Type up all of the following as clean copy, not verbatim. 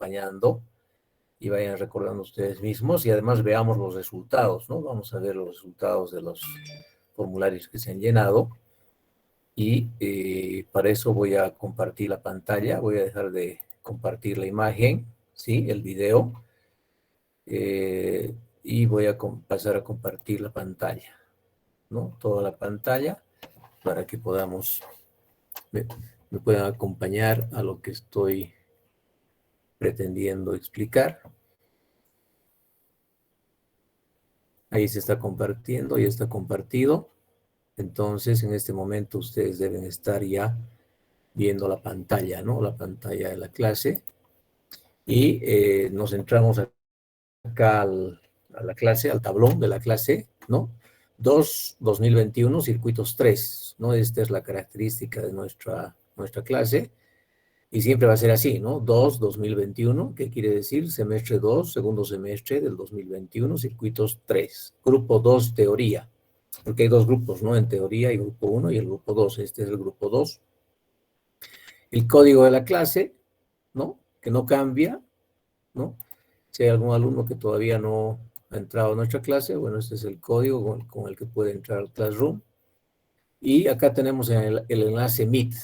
acompañando y vayan recordando ustedes mismos y además veamos los resultados, ¿no? Vamos a ver los resultados de los formularios que se han llenado y para eso voy a compartir la pantalla, voy a dejar de compartir la imagen, ¿sí? El video y voy a pasar a compartir la pantalla, ¿no? Toda la pantalla para que podamos, me puedan acompañar a lo que estoy pretendiendo explicar. Ahí se está compartiendo, ya está compartido. Entonces, en este momento ustedes deben estar ya viendo la pantalla, ¿no? La pantalla de la clase. Y nos entramos acá a la clase, al tablón de la clase, ¿no? 2021, circuitos 3, ¿no? Esta es la característica de nuestra clase. Y siempre va a ser así, ¿no? 2021, ¿qué quiere decir? Semestre 2, segundo semestre del 2021, circuitos 3. Grupo 2, teoría. Porque hay dos grupos, ¿no? En teoría hay grupo 1 y el grupo 2. Este es el grupo 2. El código de la clase, ¿no? Que no cambia, ¿no? Si hay algún alumno que todavía no ha entrado a nuestra clase, bueno, este es el código con el que puede entrar al Classroom. Y acá tenemos el enlace Meet,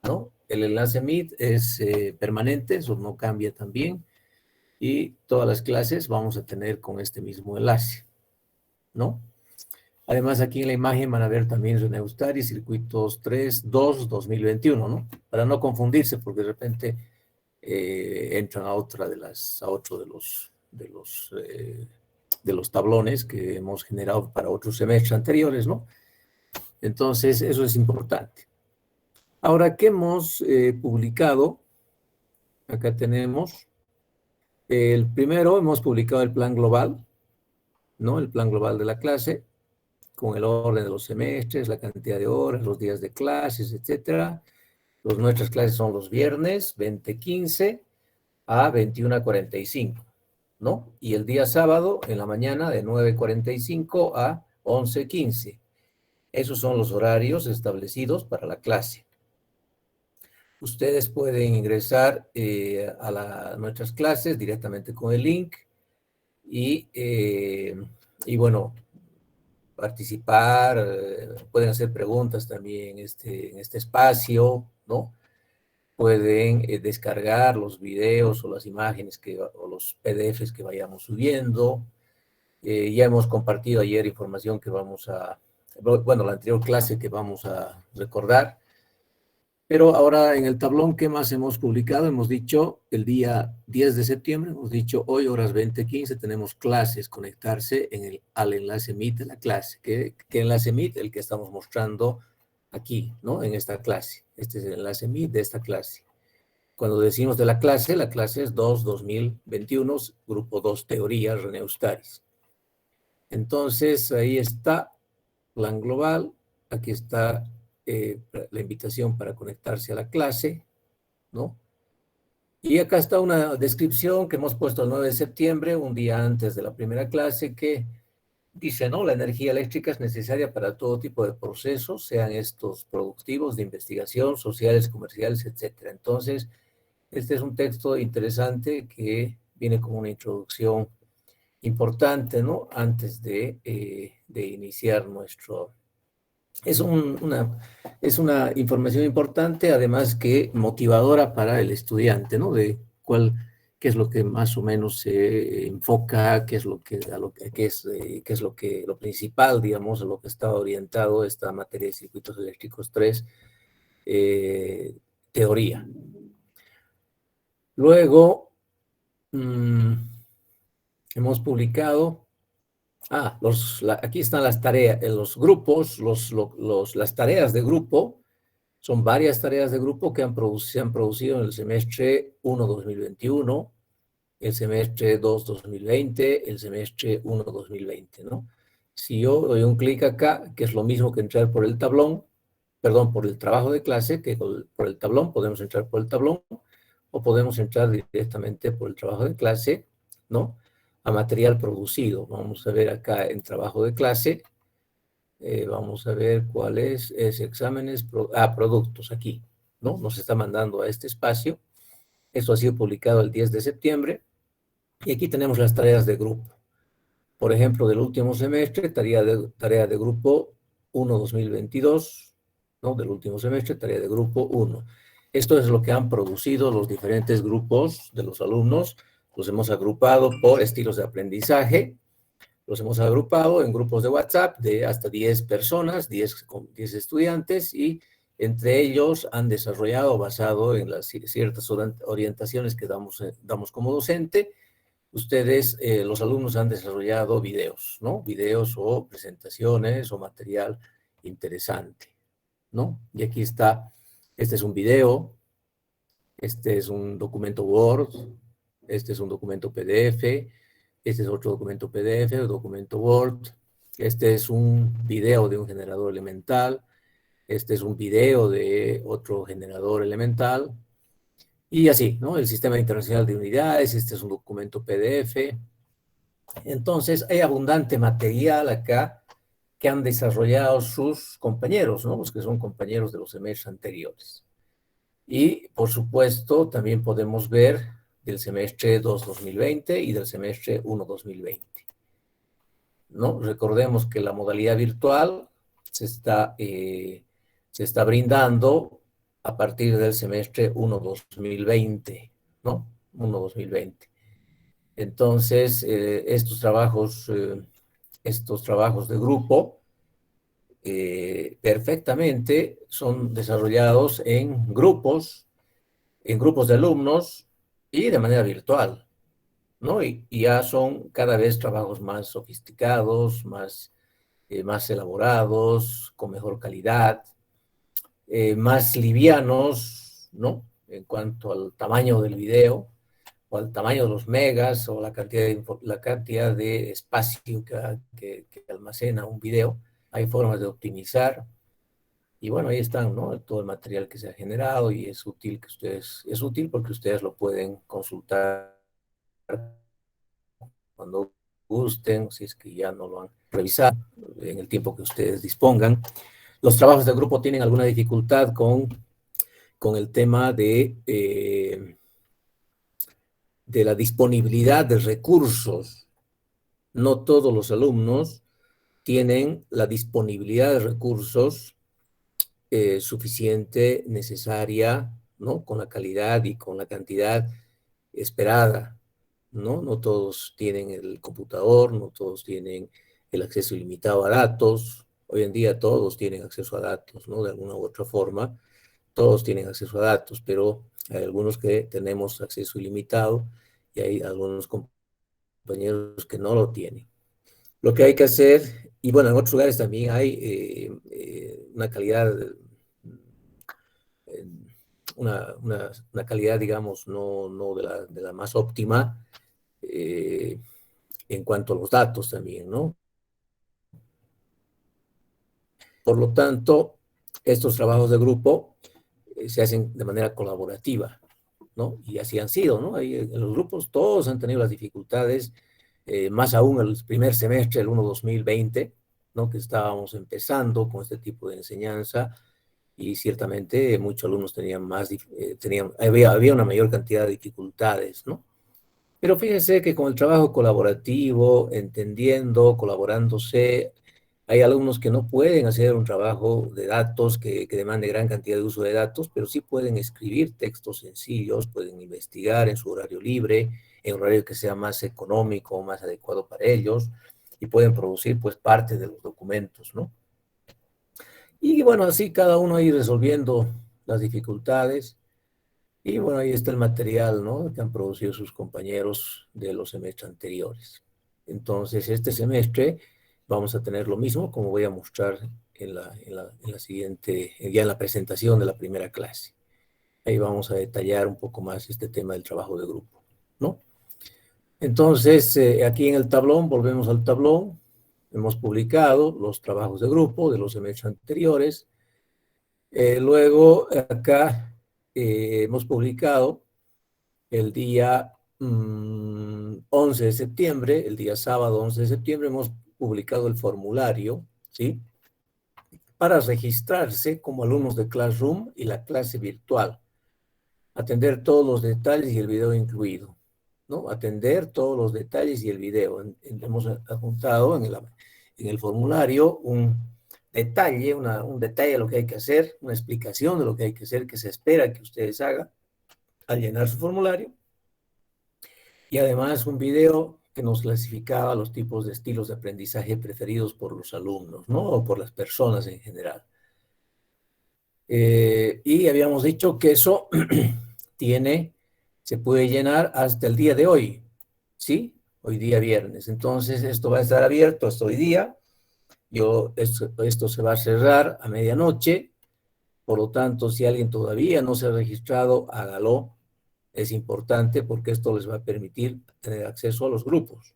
¿no? El enlace Meet es permanente, eso no cambia también. Y todas las clases vamos a tener con este mismo enlace, ¿no? Además, aquí en la imagen van a ver también René Ustari, circuitos 3, 2, 2021, ¿no? Para no confundirse, porque de repente entran a otro de los tablones que hemos generado para otros semestres anteriores, ¿no? Entonces, eso es importante. Ahora, ¿qué hemos publicado? Acá tenemos, el primero hemos publicado el plan global, ¿no? El plan global de la clase, con el orden de los semestres, la cantidad de horas, los días de clases, etcétera. Nuestras clases son los viernes, 20:15 a 21:45, ¿no? Y el día sábado, en la mañana, de 9:45 a 11:15. Esos son los horarios establecidos para la clase. Ustedes pueden ingresar a nuestras clases directamente con el link y bueno, participar, pueden hacer preguntas también en este espacio, ¿no? Pueden descargar los videos o las imágenes o los PDFs que vayamos subiendo. Ya hemos compartido ayer información que bueno, la anterior clase que vamos a recordar. Pero ahora en el tablón, ¿qué más hemos publicado? Hemos dicho el día 10 de septiembre, hemos dicho hoy, horas 20:15, tenemos clases, conectarse al enlace Meet de la clase. ¿Qué enlace Meet? El que estamos mostrando aquí, ¿no? En esta clase. Este es el enlace Meet de esta clase. Cuando decimos de la clase es 2021, grupo 2, teoría, René Ustaris. Entonces, ahí está, plan global, aquí está la invitación para conectarse a la clase, ¿no? Y acá está una descripción que hemos puesto el 9 de septiembre, un día antes de la primera clase, que dice, ¿no? La energía eléctrica es necesaria para todo tipo de procesos, sean estos productivos, de investigación, sociales, comerciales, etcétera. Entonces, este es un texto interesante que viene con una introducción importante, ¿no? Antes de iniciar nuestro... Es una información importante, además que motivadora para el estudiante, ¿no? De qué es lo que más o menos se enfoca, qué es lo principal, digamos, a lo que está orientado esta materia de circuitos eléctricos 3, teoría. Luego, hemos publicado... aquí están las tareas, los grupos, las tareas de grupo. Son varias tareas de grupo que se han producido en el semestre 1 2021, el semestre 2 2020, el semestre 1 2020, ¿no? Si yo doy un clic acá, que es lo mismo que entrar por el tablón, perdón, por el trabajo de clase, que por el tablón, podemos entrar por el tablón, o podemos entrar directamente por el trabajo de clase, ¿no? A material producido. Vamos a ver acá en trabajo de clase, vamos a ver cuál es exámenes, productos, aquí, ¿no? Nos está mandando a este espacio. Esto ha sido publicado el 10 de septiembre. Y aquí tenemos las tareas de grupo. Por ejemplo, del último semestre, tarea de grupo 1 2022, ¿no? Del último semestre, tarea de grupo 1. Esto es lo que han producido los diferentes grupos de los alumnos. Los hemos agrupado por estilos de aprendizaje. Los hemos agrupado en grupos de WhatsApp de hasta 10 personas, 10 estudiantes, y entre ellos han desarrollado, basado en las ciertas orientaciones que damos como docente, ustedes, los alumnos han desarrollado videos, ¿no? Videos o presentaciones o material interesante, ¿no? Y aquí está, este es un video, este es un documento Word, este es un documento PDF, este es otro documento PDF, un documento Word, este es un video de un generador elemental, este es un video de otro generador elemental, y así, ¿no? El Sistema Internacional de Unidades, este es un documento PDF. Entonces, hay abundante material acá que han desarrollado sus compañeros, ¿no? Los que son compañeros de los semestres anteriores. Y, por supuesto, también podemos ver del semestre 2 2020 y del semestre 1 2020, ¿no? Recordemos que la modalidad virtual se está brindando a partir del semestre 1 2020, ¿no? 1 2020. Entonces, estos trabajos de grupo perfectamente son desarrollados en grupos de alumnos y de manera virtual, ¿no? Y ya son cada vez trabajos más sofisticados, más elaborados, con mejor calidad, más livianos, ¿no? En cuanto al tamaño del video, o al tamaño de los megas, o la cantidad de espacio que almacena un video. Hay formas de optimizar. Y bueno, ahí están, ¿no? Todo el material que se ha generado, y es útil porque ustedes lo pueden consultar cuando gusten, si es que ya no lo han revisado, en el tiempo que ustedes dispongan. Los trabajos de grupo tienen alguna dificultad con el tema de la disponibilidad de recursos. No todos los alumnos tienen la disponibilidad de recursos suficiente, necesaria, ¿no? Con la calidad y con la cantidad esperada, ¿no? No todos tienen el computador, no todos tienen el acceso ilimitado a datos. Hoy en día todos tienen acceso a datos, ¿no? De alguna u otra forma, todos tienen acceso a datos, pero hay algunos que tenemos acceso ilimitado y hay algunos compañeros que no lo tienen. Lo que hay que hacer, y bueno, en otros lugares también hay una calidad, eh, una calidad, digamos, no de la más óptima eh, en cuanto a los datos también, ¿no? Por lo tanto, estos trabajos de grupo se hacen de manera colaborativa, ¿no? Y así han sido, ¿no? Ahí en los grupos todos han tenido las dificultades, más aún el primer semestre, el 1 2020, ¿no? Que estábamos empezando con este tipo de enseñanza, y ciertamente muchos alumnos había una mayor cantidad de dificultades, ¿no? Pero fíjense que con el trabajo colaborativo, entendiendo, colaborándose, hay alumnos que no pueden hacer un trabajo de datos que demande gran cantidad de uso de datos, pero sí pueden escribir textos sencillos, pueden investigar en su horario libre, en un horario que sea más económico, más adecuado para ellos, y pueden producir pues parte de los documentos, ¿no? Y bueno, así cada uno ahí resolviendo las dificultades. Y bueno, ahí está el material, ¿no? Que han producido sus compañeros de los semestres anteriores. Entonces, este semestre vamos a tener lo mismo, como voy a mostrar en la siguiente, ya en la presentación de la primera clase. Ahí vamos a detallar un poco más este tema del trabajo de grupo, ¿no? Entonces, aquí en el tablón, volvemos al tablón, hemos publicado los trabajos de grupo de los semestres anteriores. Luego, acá hemos publicado el día 11 de septiembre, el día sábado 11 de septiembre, hemos publicado el formulario, ¿sí? Para registrarse como alumnos de Classroom y la clase virtual. Atender todos los detalles y el video incluido, ¿no? Atender todos los detalles y el video. Hemos adjuntado en el formulario un detalle, un detalle de lo que hay que hacer, una explicación de lo que hay que hacer, que se espera que ustedes hagan al llenar su formulario, y además un video que nos clasificaba los tipos de estilos de aprendizaje preferidos por los alumnos, ¿no? O por las personas en general. Y habíamos dicho que eso se puede llenar hasta el día de hoy, ¿sí? Hoy día viernes. Entonces, esto va a estar abierto hasta hoy día. Esto se va a cerrar a medianoche. Por lo tanto, si alguien todavía no se ha registrado, hágalo. Es importante porque esto les va a permitir tener acceso a los grupos.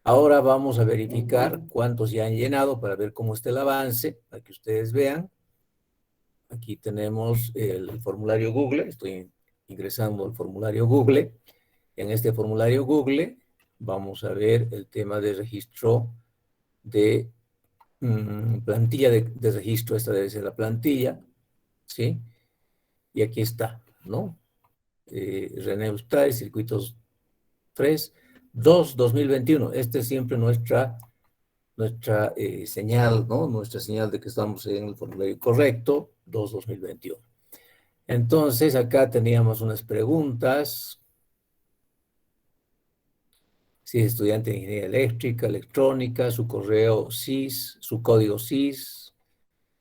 Ahora vamos a verificar cuántos ya han llenado para ver cómo está el avance, para que ustedes vean. Aquí tenemos el formulario Google, estoy ingresando al formulario Google. En este formulario Google vamos a ver el tema de registro de plantilla de registro. Esta debe ser la plantilla, ¿sí? Y aquí está, ¿no? René Ustari, circuitos 3, 2021. Esta es siempre nuestra señal, ¿no? Nuestra señal de que estamos en el formulario correcto, 2021. Entonces, acá teníamos unas preguntas. Si es estudiante de ingeniería eléctrica, electrónica, su correo SIS, su código SIS,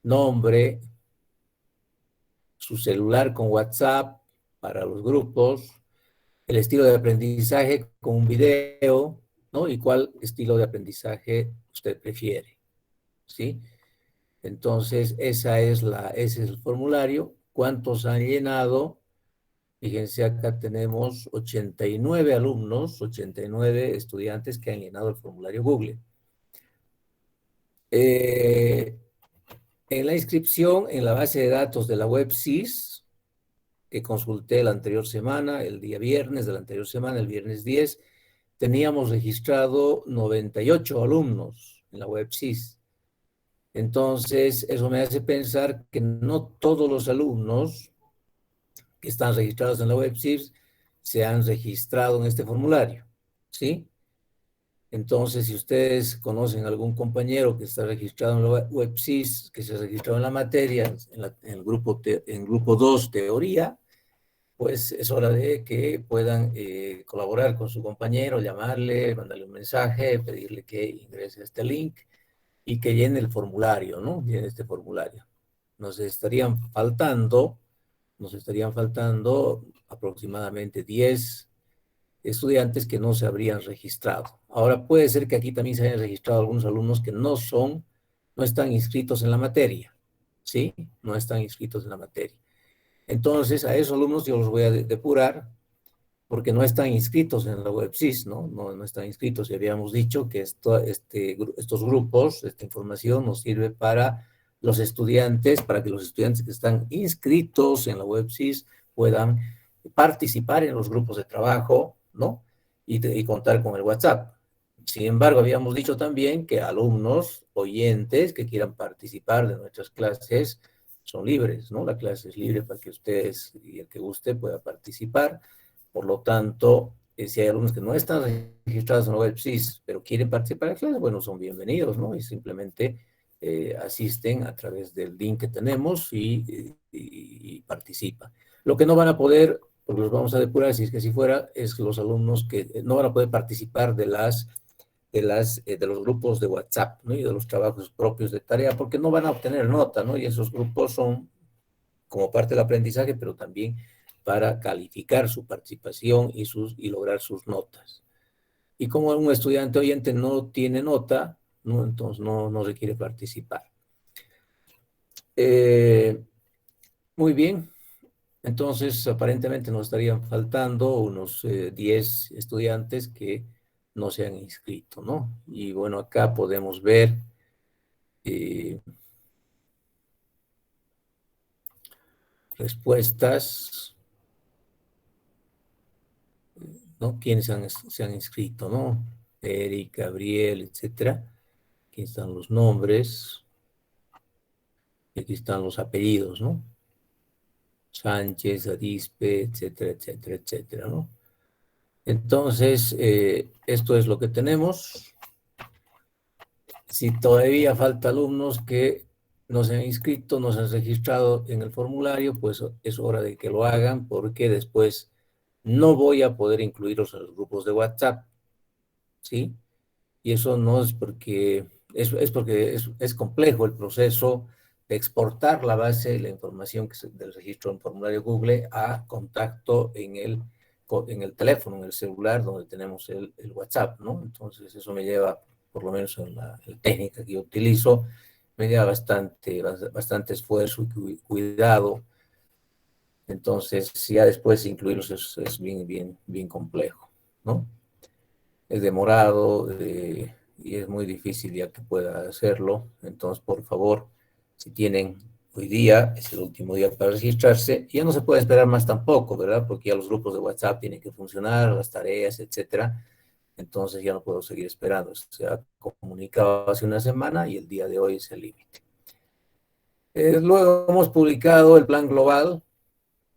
nombre, su celular con WhatsApp para los grupos, el estilo de aprendizaje con un video, ¿no? Y cuál estilo de aprendizaje usted prefiere, ¿sí? Entonces, ese es el formulario. ¿Cuántos han llenado? Fíjense, acá tenemos 89 alumnos, 89 estudiantes que han llenado el formulario Google. En la inscripción, en la base de datos de la web SIS, que consulté la anterior semana, el día viernes de la anterior semana, el viernes 10, teníamos registrado 98 alumnos en la web SIS. Entonces, eso me hace pensar que no todos los alumnos que están registrados en la web SIS se han registrado en este formulario, ¿sí? Entonces, si ustedes conocen algún compañero que está registrado en la web SIS, que se ha registrado en la materia, en grupo 2, teoría, pues es hora de que puedan colaborar con su compañero, llamarle, mandarle un mensaje, pedirle que ingrese a este link y que llene el formulario, ¿no? Llene este formulario. Nos estarían faltando aproximadamente 10 estudiantes que no se habrían registrado. Ahora puede ser que aquí también se hayan registrado algunos alumnos que no están inscritos en la materia, ¿sí? No están inscritos en la materia. Entonces, a esos alumnos yo los voy a depurar porque no están inscritos en la web SIS, ¿no? No están inscritos. Y habíamos dicho que estos grupos, esta información nos sirve para los estudiantes, para que los estudiantes que están inscritos en la web SIS puedan participar en los grupos de trabajo, ¿no? Y contar con el WhatsApp. Sin embargo, habíamos dicho también que alumnos, oyentes que quieran participar de nuestras clases son libres, ¿no? La clase es libre para que ustedes y el que guste pueda participar. Por lo tanto, si hay alumnos que no están registrados en la web SIS, pero quieren participar de la clase, bueno, son bienvenidos, ¿no? Y simplemente asisten a través del link que tenemos y participan. Lo que no van a poder, porque los vamos a depurar, si es que así fuera, es que los alumnos que no van a poder participar de los grupos de WhatsApp, ¿no? Y de los trabajos propios de tarea, porque no van a obtener nota, ¿no? Y esos grupos son como parte del aprendizaje, pero también para calificar su participación y lograr sus notas. Y como un estudiante oyente no tiene nota, ¿no? Entonces no requiere participar. Muy bien. Entonces, aparentemente nos estarían faltando unos 10 estudiantes que no se han inscrito, ¿no? Y bueno, acá podemos ver respuestas, ¿no? ¿Quiénes se han inscrito, ¿no? Eric, Gabriel, etcétera. Aquí están los nombres y aquí están los apellidos, ¿no? Sánchez, Arispe, etcétera, etcétera, etcétera, ¿no? Entonces, esto es lo que tenemos. Si todavía falta alumnos que no se han inscrito, no se han registrado en el formulario, pues es hora de que lo hagan, porque después no voy a poder incluirlos en los grupos de WhatsApp, ¿sí? Y eso no es porque, es porque es complejo el proceso de exportar la base, la información del registro en formulario Google a contacto en el teléfono, en el celular, donde tenemos el WhatsApp, ¿no? Entonces eso me lleva, por lo menos en la técnica que yo utilizo, me lleva bastante esfuerzo y cuidado. Entonces, ya después incluirlos es bien complejo, ¿no? Es demorado y es muy difícil ya que pueda hacerlo. Entonces, por favor, si tienen hoy día, es el último día para registrarse, ya no se puede esperar más tampoco, ¿verdad? Porque ya los grupos de WhatsApp tienen que funcionar, las tareas, etcétera. Entonces ya no puedo seguir esperando. Se ha comunicado hace una semana y el día de hoy es el límite. Luego hemos publicado el plan global,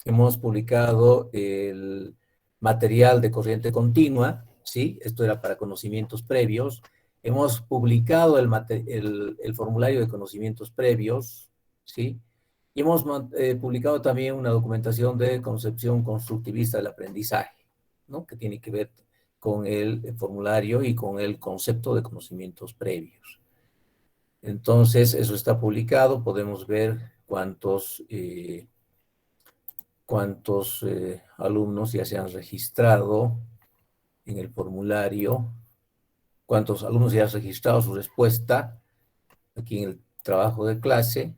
hemos publicado el material de corriente continua, ¿sí? Esto era para conocimientos previos. Hemos publicado el formulario de conocimientos previos, ¿sí? Y hemos publicado también una documentación de concepción constructivista del aprendizaje, ¿no? Que tiene que ver con el formulario y con el concepto de conocimientos previos. Entonces, eso está publicado, podemos ver cuántos alumnos ya se han registrado en el formulario, cuántos alumnos ya han registrado su respuesta aquí en el trabajo de clase,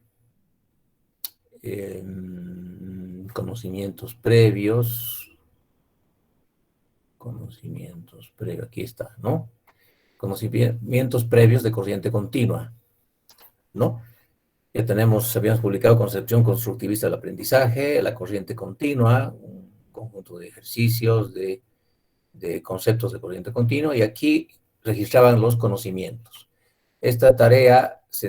conocimientos previos, aquí está, ¿no? Conocimientos previos de corriente continua, ¿no? Ya habíamos publicado concepción constructivista del aprendizaje, la corriente continua, un conjunto de ejercicios, de conceptos de corriente continua, y aquí registraban los conocimientos. Esta tarea se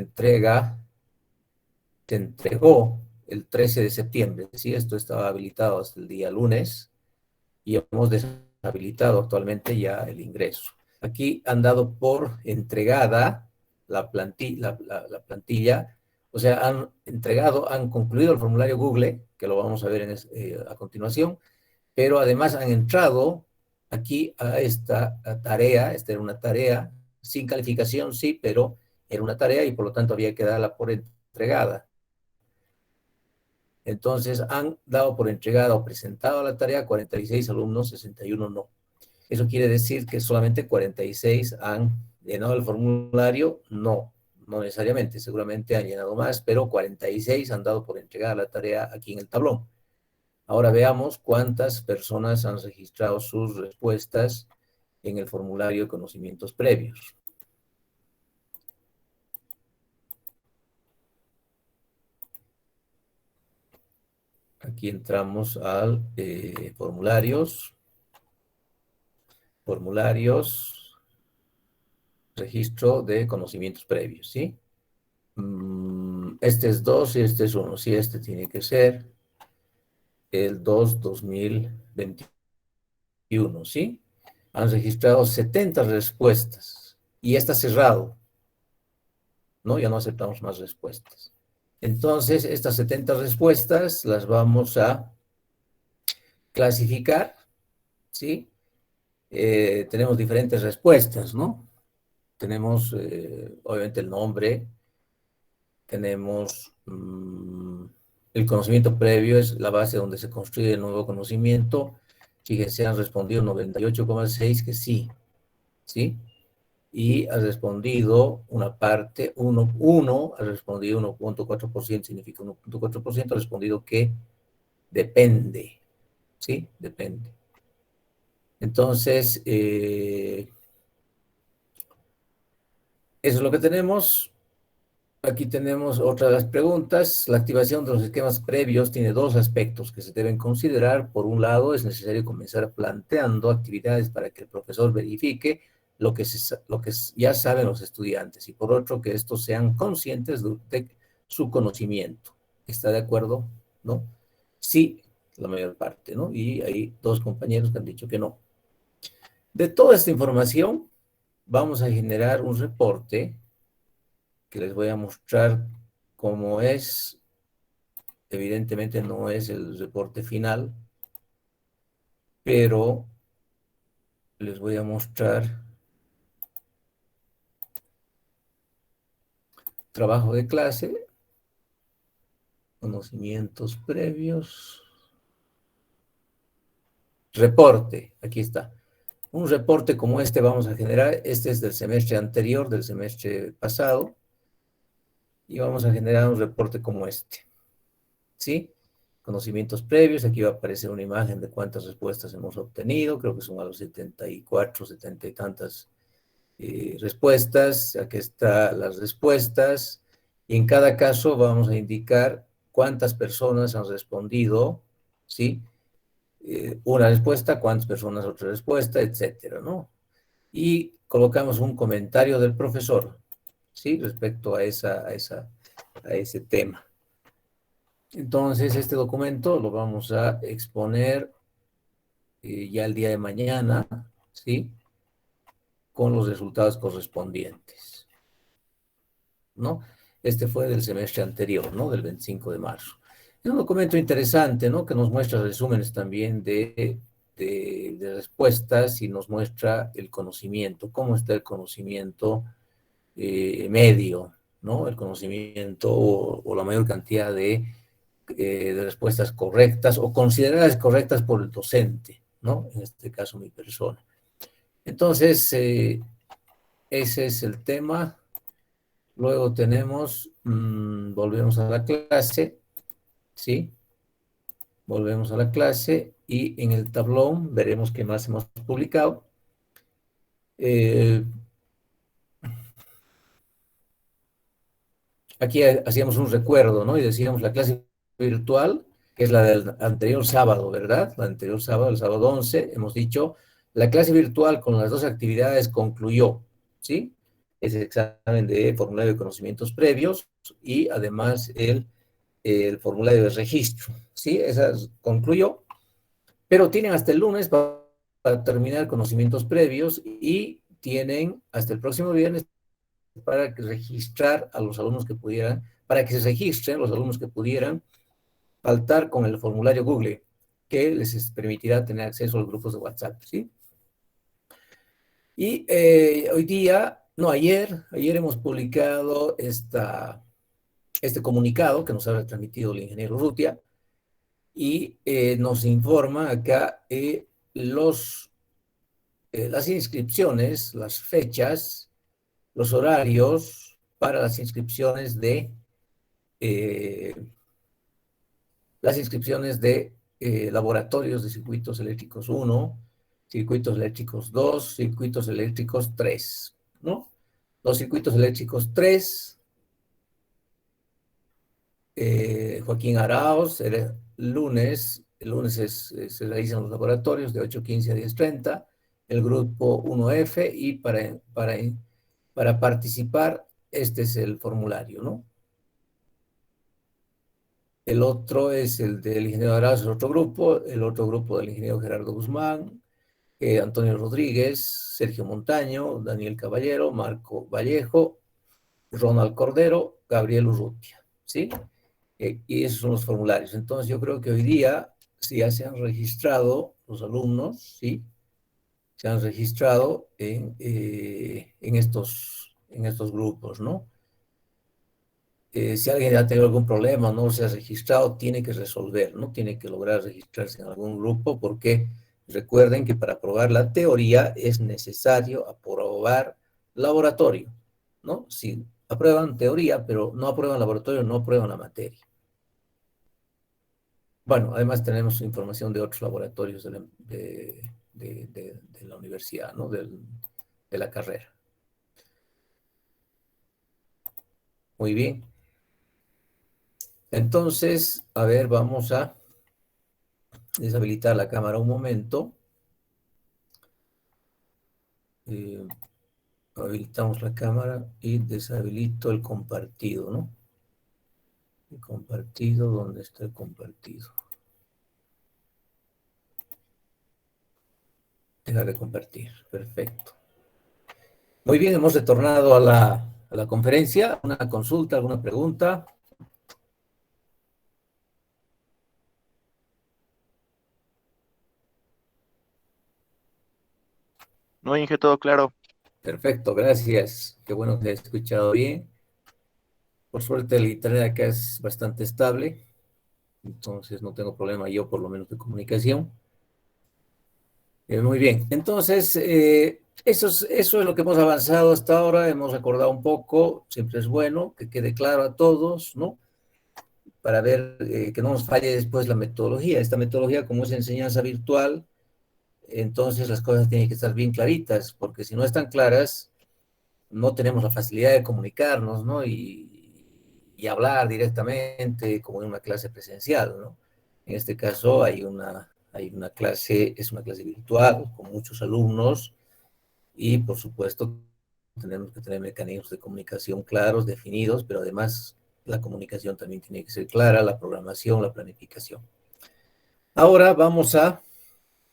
entregó el 13 de septiembre, ¿sí? Esto estaba habilitado hasta el día lunes, y hemos deshabilitado actualmente ya el ingreso. Aquí han dado por entregada la plantilla, o sea, han concluido el formulario Google, que lo vamos a ver a continuación, pero además han entrado aquí a esta tarea. Esta era una tarea sin calificación, sí, pero era una tarea y por lo tanto había que darla por entregada. Entonces han dado por entregada o presentado la tarea 46 alumnos, 61 no. ¿Eso quiere decir que solamente 46 han llenado el formulario? No, no necesariamente, seguramente han llenado más, pero 46 han dado por entregada la tarea aquí en el tablón. Ahora veamos cuántas personas han registrado sus respuestas en el formulario de conocimientos previos. Aquí entramos al formularios, registro de conocimientos previos, ¿sí? Este es 2 y este es 1, sí, este tiene que ser el 2021, ¿sí? Han registrado 70 respuestas y está cerrado, ¿no? Ya no aceptamos más respuestas. Entonces, estas 70 respuestas las vamos a clasificar, ¿sí? Tenemos diferentes respuestas, ¿no? Tenemos, obviamente, el nombre, tenemos el conocimiento previo, es la base donde se construye el nuevo conocimiento. Fíjense, han respondido 98,6 que sí, ¿sí? Y ha respondido una parte, ha respondido 1.4%, significa 1.4%, ha respondido que depende, ¿sí? Depende. Entonces, eso es lo que tenemos. Aquí tenemos otra de las preguntas. La activación de los esquemas previos tiene dos aspectos que se deben considerar. Por un lado, es necesario comenzar planteando actividades para que el profesor verifique lo que ya saben los estudiantes. Y por otro, que estos sean conscientes de su conocimiento. ¿Está de acuerdo? ¿No? Sí, la mayor parte, ¿no? Y hay dos compañeros que han dicho que no. De toda esta información, vamos a generar un reporte que les voy a mostrar cómo es. Evidentemente no es el reporte final, pero les voy a mostrar trabajo de clase, conocimientos previos, reporte, aquí está. Un reporte como este vamos a generar, este es del semestre anterior, del semestre pasado, y vamos a generar un reporte como este, ¿sí? Conocimientos previos, aquí va a aparecer una imagen de cuántas respuestas hemos obtenido, creo que son a los 74, 70 y tantas respuestas, aquí están las respuestas, y en cada caso vamos a indicar cuántas personas han respondido, ¿sí? Una respuesta, cuántas personas otra respuesta, etcétera, ¿no? Y colocamos un comentario del profesor, ¿sí? Respecto a a ese tema. Entonces, este documento lo vamos a exponer ya el día de mañana, ¿sí? Con los resultados correspondientes, ¿no? Este fue del semestre anterior, ¿no? Del 25 de marzo. Es un documento interesante, ¿no? Que nos muestra resúmenes también de respuestas y nos muestra el conocimiento, cómo está el conocimiento medio, ¿no? El conocimiento o la mayor cantidad de respuestas correctas o consideradas correctas por el docente, ¿no? En este caso, mi persona. Entonces, ese es el tema. Luego tenemos, volvemos a la clase, ¿sí? Volvemos a la clase y en el tablón veremos qué más hemos publicado. Aquí hacíamos un recuerdo, ¿no? Y decíamos la clase virtual, que es la del anterior sábado, ¿verdad? La anterior sábado, el sábado 11, hemos dicho, la clase virtual con las dos actividades concluyó, ¿sí? Ese examen de formulario de conocimientos previos y además el formulario de registro, ¿sí? Esa concluyó, pero tienen hasta el lunes para terminar conocimientos previos y tienen hasta el próximo viernes para registrar a los alumnos que pudieran, para que se registren los alumnos que pudieran faltar con el formulario Google, que les permitirá tener acceso a los grupos de WhatsApp, ¿sí? Y hoy día, no, ayer hemos publicado este comunicado que nos ha transmitido el ingeniero Rutia y nos informa acá las inscripciones, las fechas, los horarios para eh, las inscripciones de laboratorios de circuitos eléctricos 1, circuitos eléctricos 2, circuitos eléctricos 3, ¿no? Los circuitos eléctricos 3, Joaquín Arauz, el lunes se realizan los laboratorios de 8:15 a 10:30, el grupo 1F, y para participar, este es el formulario, ¿no? El otro es el del ingeniero Arauz, el otro grupo del ingeniero Gerardo Guzmán, Antonio Rodríguez, Sergio Montaño, Daniel Caballero, Marco Vallejo, Ronald Cordero, Gabriel Urrutia, ¿sí? Y esos son los formularios. Entonces yo creo que hoy día, si ya se han registrado los alumnos, ¿sí? Se han registrado en estos grupos, ¿no? Si alguien ha tenido algún problema, no se ha registrado, tiene que resolver, ¿no? Tiene que lograr registrarse en algún grupo porque recuerden que para aprobar la teoría es necesario aprobar laboratorio, ¿no? Si aprueban teoría, pero no aprueban laboratorio, no aprueban la materia. Bueno, además tenemos información de otros laboratorios de la universidad, ¿no? De la carrera. Muy bien. Entonces, a ver, vamos a deshabilitar la cámara un momento. Eh, Habilitamos la cámara y deshabilito el compartido, ¿no? El compartido, ¿dónde está el compartido? Dejar de compartir. Perfecto. Muy bien, hemos retornado a la conferencia. ¿Una consulta, alguna pregunta? No, Inge, todo claro. Perfecto, gracias. Qué bueno que he escuchado bien. Por suerte el internet acá es bastante estable, entonces no tengo problema yo por lo menos de comunicación. Muy bien, entonces eso es lo que hemos avanzado hasta ahora, hemos recordado un poco, siempre es bueno que quede claro a todos, ¿no? Para ver que no nos falle después la metodología. Esta metodología, como es enseñanza virtual, entonces las cosas tienen que estar bien claritas, porque si no están claras, no tenemos la facilidad de comunicarnos, ¿no? Y hablar directamente como en una clase presencial, ¿no? En este caso hay una clase, es una clase virtual con muchos alumnos y por supuesto tenemos que tener mecanismos de comunicación claros, definidos, pero además la comunicación también tiene que ser clara, la programación, la planificación. Ahora vamos a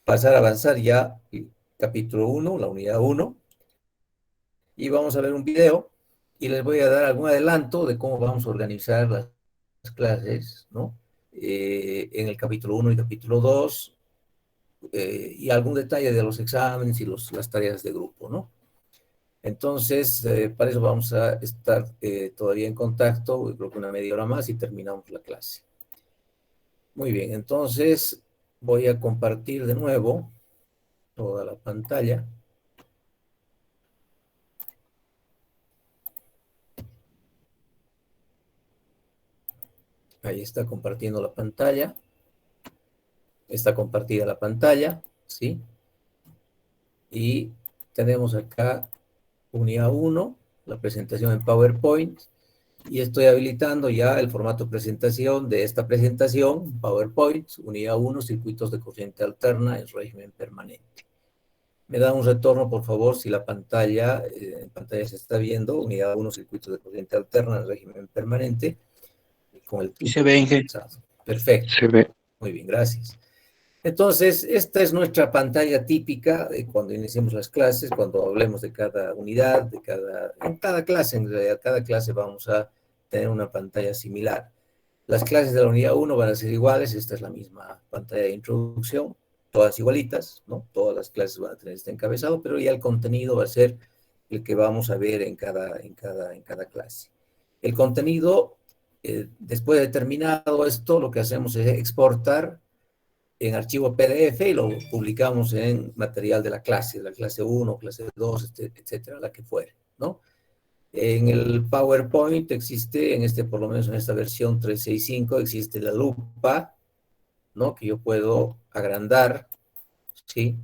pasar a avanzar ya el capítulo 1, la unidad 1, y vamos a ver un video y les voy a dar algún adelanto de cómo vamos a organizar las clases, ¿no? En el capítulo 1 y capítulo 2, y algún detalle de los exámenes y las tareas de grupo, ¿no? Entonces, para eso vamos a estar todavía en contacto, creo que una media hora más y terminamos la clase. Muy bien, entonces voy a compartir de nuevo toda la pantalla. Ahí está compartiendo la pantalla. Está compartida la pantalla, ¿sí? Y tenemos acá unidad 1, la presentación en PowerPoint, y estoy habilitando ya el formato presentación de esta presentación, PowerPoint, unidad 1, circuitos de corriente alterna en régimen permanente. Me da un retorno, por favor, si la pantalla, en pantalla se está viendo, unidad 1, circuitos de corriente alterna en régimen permanente, con el Y título se ve, Inge. actualizado. Perfecto, Se ve. muy bien, gracias. Entonces, esta es nuestra pantalla típica de cuando iniciamos las clases, cuando hablemos de cada unidad, en cada clase, en realidad, cada clase vamos a tener una pantalla similar. Las clases de la unidad 1 van a ser iguales, esta es la misma pantalla de introducción, todas igualitas, ¿no? Todas las clases van a tener este encabezado, pero ya el contenido va a ser el que vamos a ver en cada clase. El contenido, después de terminado esto, lo que hacemos es exportar en archivo PDF y lo publicamos en material de la clase 1, clase 2, etcétera, la que fuere, ¿no? En el PowerPoint existe, por lo menos en esta versión 365, existe la lupa, ¿no? Que yo puedo agrandar, ¿sí?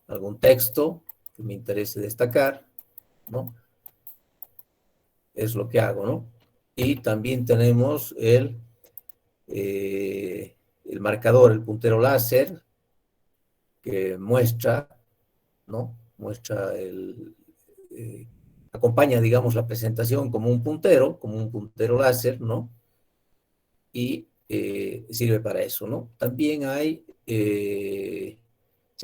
Algún texto que me interese destacar, ¿no? Es lo que hago, ¿no? Y también tenemos el marcador, el puntero láser, que muestra, ¿no? Eh, acompaña, digamos, la presentación como un puntero láser, ¿no? Y sirve para eso, ¿no? También se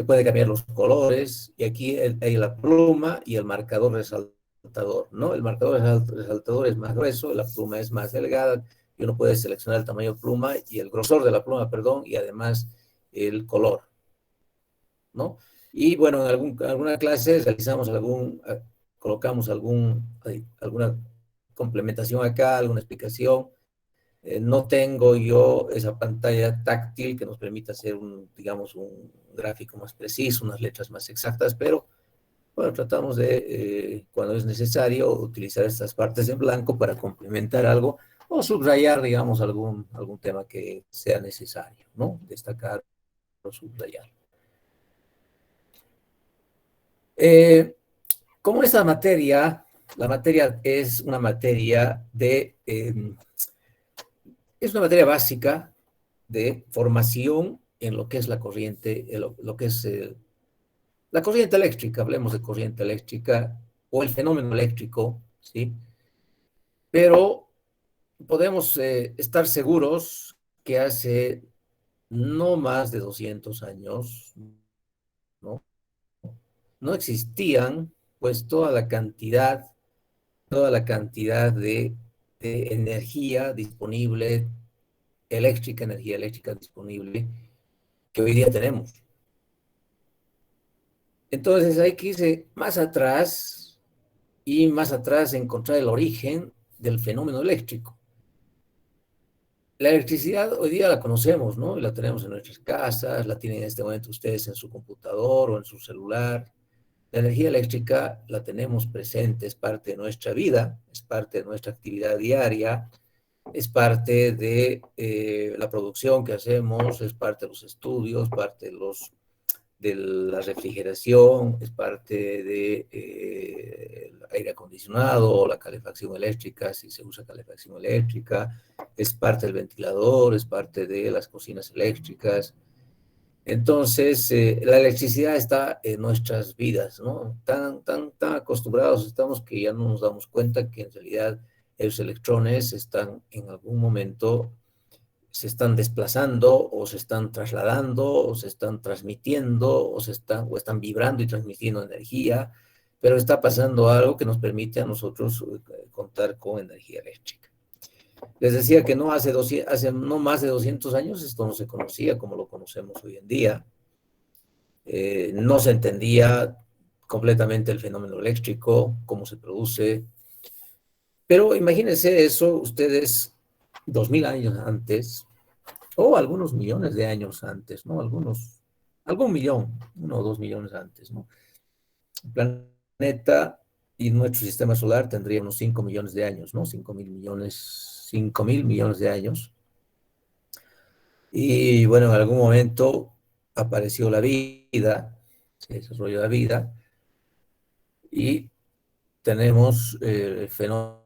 puede cambiar los colores, y aquí hay la pluma y el marcador resaltador, ¿no? El marcador resaltador es más grueso, la pluma es más delgada, y uno puede seleccionar el tamaño de pluma y el grosor de la pluma, perdón, y además el color, ¿no? Y bueno, alguna clase realizamos colocamos alguna complementación acá, alguna explicación. No tengo yo esa pantalla táctil que nos permita hacer digamos, un gráfico más preciso, unas letras más exactas, pero bueno, tratamos de, cuando es necesario, utilizar estas partes en blanco para complementar algo o subrayar, digamos, algún tema que sea necesario, ¿no? Destacar o subrayar. Eh, Como esta materia, la materia es una materia es una materia básica de formación en lo que es la corriente, lo que es la corriente eléctrica, hablemos de corriente eléctrica o el fenómeno eléctrico, ¿sí? Pero podemos estar seguros que hace no más de 200 años, ¿no? no existían pues toda la cantidad de energía disponible, energía eléctrica disponible que hoy día tenemos. Entonces hay que irse más atrás y más atrás encontrar el origen del fenómeno eléctrico. La electricidad hoy día la conocemos, ¿no? Y la tenemos en nuestras casas, la tienen en este momento ustedes en su computador o en su celular. La energía eléctrica la tenemos presente, es parte de nuestra vida, es parte de nuestra actividad diaria, es parte de la producción que hacemos, es parte de los estudios, parte de la refrigeración, es parte de aire acondicionado, la calefacción eléctrica, si se usa calefacción eléctrica, es parte del ventilador, es parte de las cocinas eléctricas. Entonces, la electricidad está en nuestras vidas, ¿no? Tan acostumbrados estamos que ya no nos damos cuenta que en realidad los electrones están en algún momento, se están desplazando o se están trasladando o se están transmitiendo o están vibrando y transmitiendo energía, pero está pasando algo que nos permite a nosotros contar con energía eléctrica. Les decía que no hace no más de 200 años esto no se conocía como lo conocemos hoy en día. No se entendía completamente el fenómeno eléctrico, cómo se produce. Pero imagínense eso ustedes 2000 años antes, o algunos millones de años antes, ¿no? Algún millón, 1 o 2 millones antes, ¿no? El planeta y nuestro sistema solar tendría unos 5 millones de años, ¿no? 5.000 millones de años. Y bueno, en algún momento apareció la vida, se desarrolló la vida, y tenemos fenómenos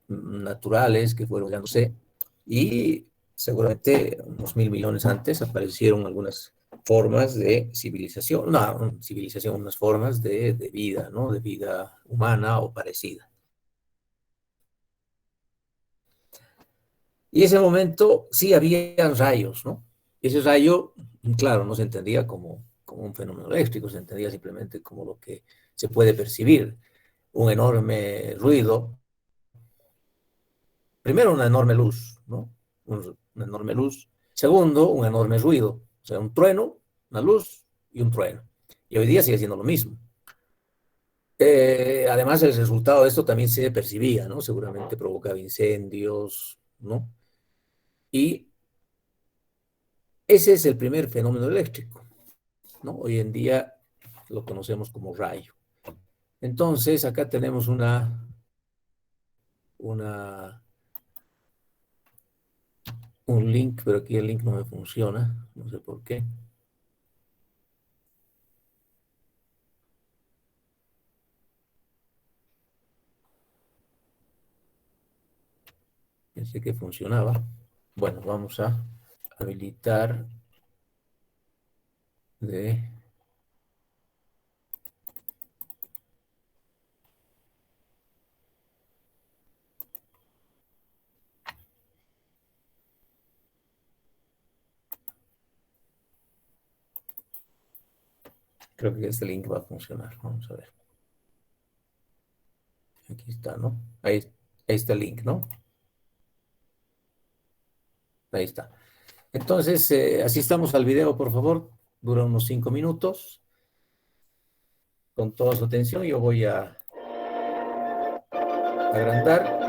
naturales que fueron dándose, y seguramente unos 1.000 millones antes aparecieron algunas formas de civilización, unas formas de vida, ¿no? De vida humana o parecida. Y ese momento sí había rayos, ¿no? Ese rayo, claro, no se entendía como un fenómeno eléctrico, se entendía simplemente como lo que se puede percibir, un enorme ruido, primero una enorme luz, ¿no? Una enorme luz. Segundo, un enorme ruido, o sea, un trueno, una luz y un trueno. Y hoy día sigue siendo lo mismo. Además, el resultado de esto también se percibía, ¿no? Seguramente provocaba incendios, ¿no? Y ese es el primer fenómeno eléctrico, ¿no? Hoy en día lo conocemos como rayo. Entonces, acá tenemos una, un link, pero aquí el link no me funciona, no sé por qué. Pensé que funcionaba. Bueno, vamos a habilitar de... Creo que este link va a funcionar. Vamos a ver. Aquí está, ¿no? Ahí está el link, ¿no? Ahí está. Entonces, asistamos al video, por favor. Dura unos 5 minutos. Con toda su atención, yo voy a agrandar.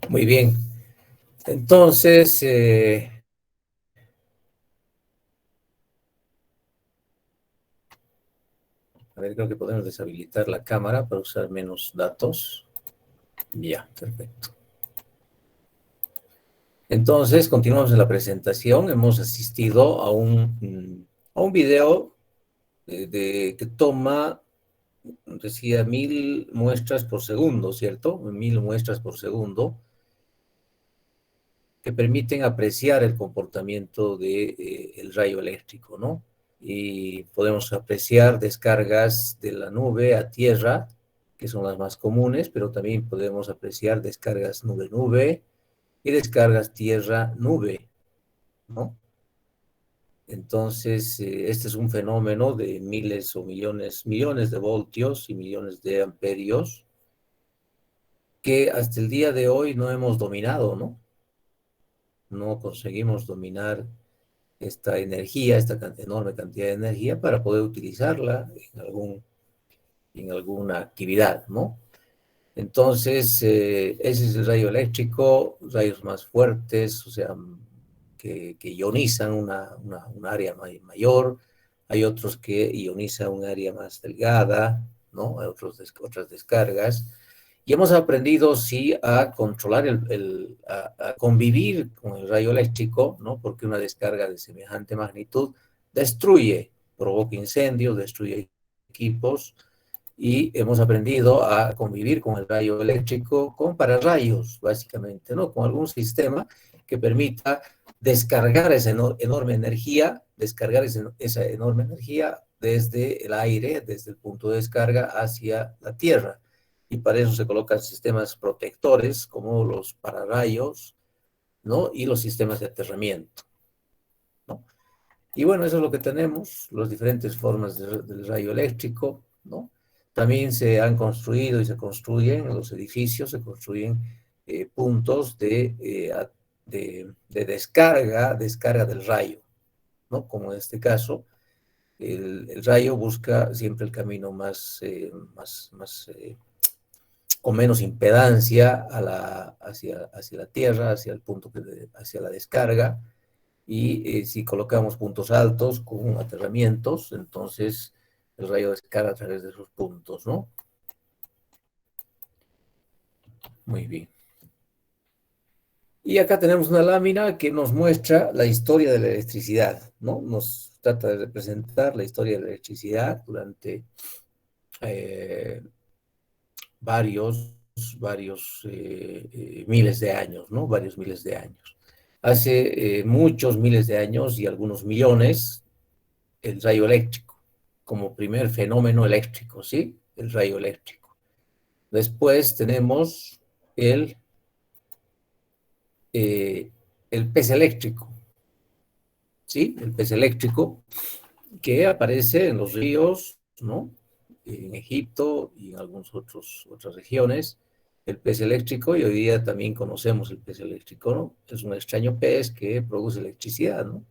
Muy bien. Entonces, a ver, creo que podemos deshabilitar la cámara para usar menos datos. Ya, perfecto. Entonces, continuamos en la presentación. Hemos asistido a un video que toma, decía, 1000 muestras por segundo, ¿cierto? 1000 muestras por segundo. que permiten apreciar el comportamiento del el rayo eléctrico, ¿no? Y podemos apreciar descargas de la nube a tierra, que son las más comunes, pero también podemos apreciar descargas nube-nube y descargas tierra-nube, ¿no? Entonces, este es un fenómeno de miles o millones de voltios y millones de amperios que hasta el día de hoy no hemos dominado, ¿no? No conseguimos dominar esta energía, esta enorme cantidad de energía para poder utilizarla en alguna actividad, ¿no? Entonces, ese es el rayo eléctrico, rayos más fuertes, o sea, que ionizan un área mayor, hay otros que ionizan un área más delgada, ¿no? Hay otras descargas. Y hemos aprendido, sí, a controlar, a convivir con el rayo eléctrico, ¿no? Porque una descarga de semejante magnitud destruye, provoca incendios, destruye equipos, y hemos aprendido a convivir con el rayo eléctrico con pararrayos, básicamente, ¿no? Con algún sistema que permita descargar esa enorme energía, esa enorme energía desde el aire, desde el punto de descarga hacia la Tierra. Y para eso se colocan sistemas protectores como los pararrayos, ¿no? Y los sistemas de aterramiento, ¿no? Y bueno, eso es lo que tenemos, las diferentes formas del rayo eléctrico, ¿no? También se han construido y se construyen en los edificios, se construyen puntos de descarga del rayo, ¿no? Como en este caso, el rayo busca siempre el camino con menos impedancia hacia la Tierra, hacia el punto, hacia la descarga, y si colocamos puntos altos con aterramientos, entonces el rayo descarga a través de esos puntos, ¿no? Muy bien. Y acá tenemos una lámina que nos muestra la historia de la electricidad, ¿no? Nos trata de representar la historia de la electricidad durante eh, varios, varios miles de años, ¿no? Varios miles de años. Hace muchos miles de años y algunos millones, el rayo eléctrico, como primer fenómeno eléctrico, ¿sí? El rayo eléctrico. Después tenemos el, eh, el pez eléctrico, ¿sí? El pez eléctrico que aparece en los ríos, ¿no? En Egipto y en algunas otras regiones, el pez eléctrico, y hoy día también conocemos el pez eléctrico, ¿no? Es un extraño pez que produce electricidad, ¿no?